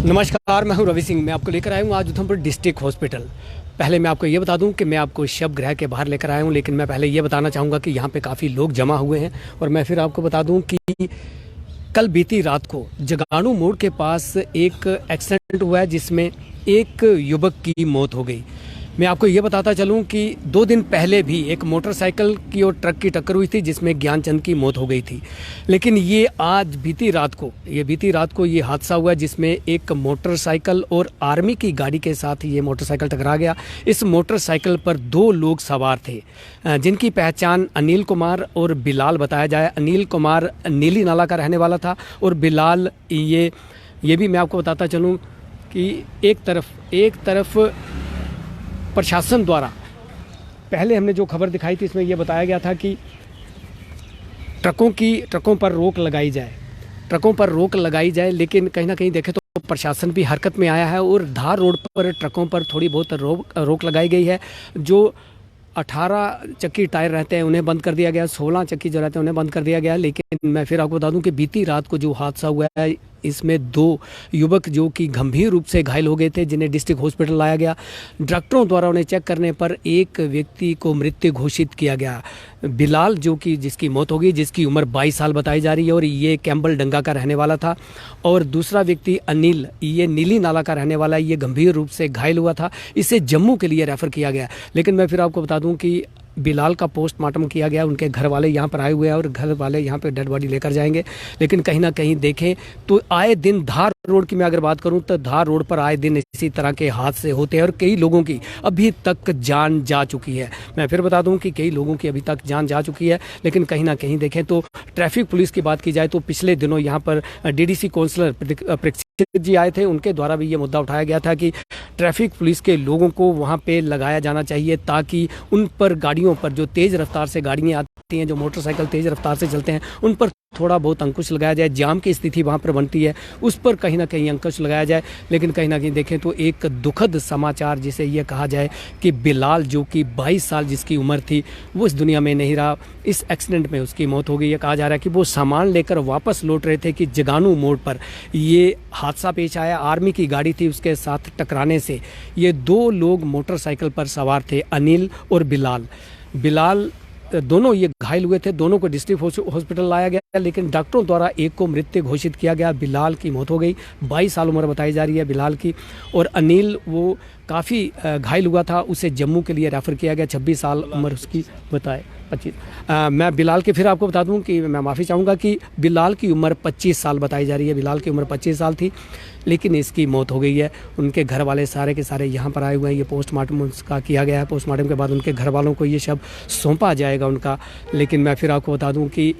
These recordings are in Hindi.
नमस्कार, मैं हूं रवि सिंह। मैं आपको लेकर आया हूं आज उधमपुर डिस्ट्रिक्ट हॉस्पिटल। पहले मैं आपको ये बता दूं कि मैं आपको शव गृह के बाहर लेकर आया हूं, लेकिन मैं पहले ये बताना चाहूँगा कि यहाँ पे काफ़ी लोग जमा हुए हैं। और मैं फिर आपको बता दूं कि कल बीती रात को जगानू मोड़ के पास एक एक्सीडेंट हुआ है जिसमें एक युवक की मौत हो गई। मैं आपको ये बताता चलूं कि 2 दिन पहले भी एक मोटरसाइकिल की और ट्रक की टक्कर हुई थी जिसमें ज्ञानचंद की मौत हो गई थी। लेकिन ये बीती रात को ये हादसा हुआ जिसमें एक मोटरसाइकिल और आर्मी की गाड़ी के साथ ये मोटरसाइकिल टकरा गया। इस मोटरसाइकिल पर 2 लोग सवार थे जिनकी पहचान अनिल कुमार और बिलाल बताया जाए। अनिल कुमार नीली नाला का रहने वाला था और बिलाल ये भी मैं आपको बताता चलूँ कि एक तरफ प्रशासन द्वारा पहले हमने जो खबर दिखाई थी इसमें यह बताया गया था कि ट्रकों पर रोक लगाई जाए, लेकिन कहीं ना कहीं देखें तो प्रशासन भी हरकत में आया है और धार रोड पर ट्रकों पर थोड़ी बहुत रोक लगाई गई है। जो 18 चक्की टायर रहते हैं उन्हें बंद कर दिया गया, 16 चक्की जो रहते हैं उन्हें बंद कर दिया गया। लेकिन मैं फिर आपको बता दूं कि बीती रात को जो हादसा हुआ है इसमें 2 युवक जो कि गंभीर रूप से घायल हो गए थे जिन्हें डिस्ट्रिक्ट हॉस्पिटल लाया गया। डॉक्टरों द्वारा उन्हें चेक करने पर एक व्यक्ति को मृत्यु घोषित किया गया, बिलाल, जो कि जिसकी मौत हो गई, जिसकी उम्र 22 साल बताई जा रही है और ये कैंबल डंगा का रहने वाला था। और दूसरा व्यक्ति अनिल, ये नीली नाला का रहने वाला है, ये गंभीर रूप से घायल हुआ था। इसे जम्मू के लिए रेफ़र किया गया। लेकिन मैं फिर आपको बता दूं कि बिलाल का पोस्टमार्टम किया गया, उनके घर वाले यहाँ पर आए हुए हैं और घर वाले यहाँ पे डेड बॉडी लेकर जाएंगे। लेकिन कहीं ना कहीं देखें तो आए दिन धार रोड की मैं अगर बात करूं तो धार रोड पर आए दिन इसी तरह के हादसे होते हैं और कई लोगों की अभी तक जान जा चुकी है। मैं फिर बता दूं कि कई लोगों की अभी तक जान जा चुकी है। लेकिन कहीं ना कहीं देखें तो ट्रैफिक पुलिस की बात की जाए तो पिछले दिनों यहाँ पर डीडीसी काउंसलर प्रेक्षित जी आए थे, उनके द्वारा भी ये मुद्दा उठाया गया था कि ट्रैफिक पुलिस के लोगों को वहाँ पे लगाया जाना चाहिए ताकि उन पर गाड़ियों पर जो तेज़ रफ्तार से गाड़ियाँ आती हैं, जो मोटरसाइकिल तेज़ रफ्तार से चलते हैं, उन पर थोड़ा बहुत अंकुश लगाया जाए। जाम की स्थिति वहाँ पर बनती है, उस पर कहीं ना कहीं अंकुश लगाया जाए। लेकिन कहीं ना कहीं देखें तो एक दुखद समाचार जिसे ये कहा जाए कि बिलाल, जो कि 22 साल जिसकी उम्र थी, वो इस दुनिया में नहीं रहा। इस एक्सीडेंट में उसकी मौत हो गई। ये कहा जा रहा है कि वो सामान लेकर वापस लौट रहे थे कि जगानू मोड़ पर ये हादसा पेश आया। आर्मी की गाड़ी थी, उसके साथ टकराने से ये 2 लोग मोटरसाइकिल पर सवार थे, अनिल और बिलाल दोनों ये घायल हुए थे। दोनों को डिस्ट्रिक्ट हॉस्पिटल लाया गया, लेकिन डॉक्टरों द्वारा एक को मृत्यु घोषित किया गया। बिलाल की मौत हो गई, 22 साल उम्र बताई जा रही है बिलाल की। और अनिल वो काफ़ी घायल हुआ था, उसे जम्मू के लिए रेफ़र किया गया। 26 साल उम्र उसकी बताए 25। मैं बिलाल के फिर आपको बता दूं कि मैं माफ़ी चाहूँगा कि बिलाल की उम्र 25 साल बताई जा रही है। बिलाल की उम्र 25 साल थी, लेकिन इसकी मौत हो गई है। उनके घर वाले सारे के सारे यहाँ पर आए हुए हैं। ये पोस्टमार्टम उसका किया गया है। पोस्टमार्टम के बाद उनके घर वालों को ये शव सौंपा जाएगा उनका। लेकिन मैं फिर आपको बता दूं कि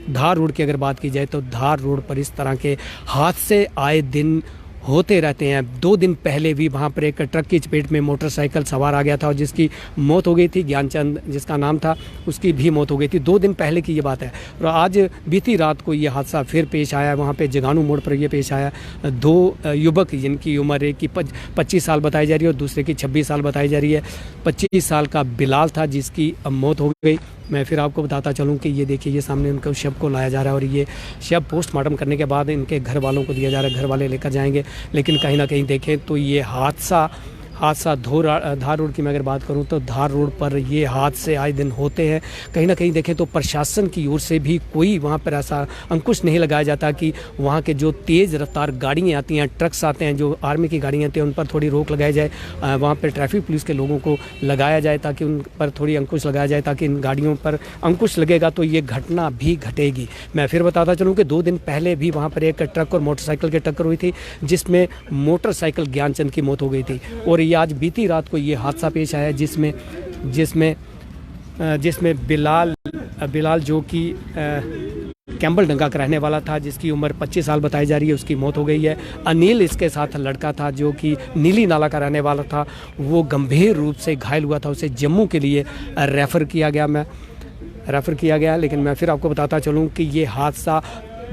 धार रोड की अगर बात की जाए तो धार रोड पर इस तरह के हादसे आए दिन होते रहते हैं। 2 दिन पहले भी वहाँ पर एक ट्रक की चपेट में मोटरसाइकिल सवार आ गया था और जिसकी मौत हो गई थी, ज्ञानचंद जिसका नाम था, उसकी भी मौत हो गई थी। 2 दिन पहले की ये बात है। और आज बीती रात को ये हादसा फिर पेश आया, वहाँ पे जगानू मोड़ पर ये पेश आया। 2 युवक जिनकी उम्र एक की 25 साल बताई जा रही है और दूसरे की 26 साल बताई जा रही है। 25 साल का बिलाल था जिसकी मौत हो गई। मैं फिर आपको बताता चलूं कि ये देखिए, ये सामने उनके शव को लाया जा रहा है और ये शव पोस्टमार्टम करने के बाद इनके घर वालों को दिया जा रहा है, घर वाले लेकर जाएंगे। लेकिन कहीं ना कहीं देखें तो ये हादसा धार रोड की मैं अगर बात करूं तो धार रोड पर ये हादसे आए दिन होते हैं। कहीं ना कहीं देखें तो प्रशासन की ओर से भी कोई वहां पर ऐसा अंकुश नहीं लगाया जाता कि वहां के जो तेज़ रफ्तार गाड़ियां आती हैं, ट्रक्स आते हैं, जो आर्मी की गाड़ियां आती हैं, उन पर थोड़ी रोक लगाई जाए। वहाँ पर ट्रैफिक पुलिस के लोगों को लगाया जाए ताकि उन पर थोड़ी अंकुश लगाया जाए, ताकि इन गाड़ियों पर अंकुश लगेगा तो ये घटना भी घटेगी। मैं फिर बताता चलूँ कि 2 दिन पहले भी वहाँ पर एक ट्रक और मोटरसाइकिल की टक्कर हुई थी जिसमें मोटरसाइकिल ज्ञानचंद की मौत हो गई थी। और आज बीती रात को ये हादसा पेश आया जिसमें बिलाल जो कि कैंबल डंगा का रहने वाला था, जिसकी उम्र 25 साल बताई जा रही है, उसकी मौत हो गई है। अनिल इसके साथ लड़का था जो कि नीली नाला का रहने वाला था, वो गंभीर रूप से घायल हुआ था, उसे जम्मू के लिए रेफ़र किया गया। लेकिन मैं फिर आपको बताता चलूँ कि ये हादसा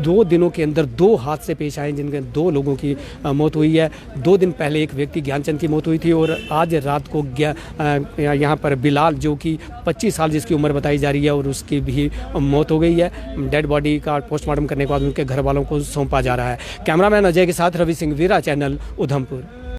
2 दिनों के अंदर 2 हादसे पेश आए जिनके 2 लोगों की मौत हुई है। 2 दिन पहले एक व्यक्ति ज्ञानचंद की मौत हुई थी और आज रात को यहाँ पर बिलाल जो कि 25 साल जिसकी उम्र बताई जा रही है और उसकी भी मौत हो गई है। डेड बॉडी का पोस्टमार्टम करने के बाद उनके घर वालों को सौंपा जा रहा है। कैमरामैन अजय के साथ रवि सिंह, वीरा चैनल, उधमपुर।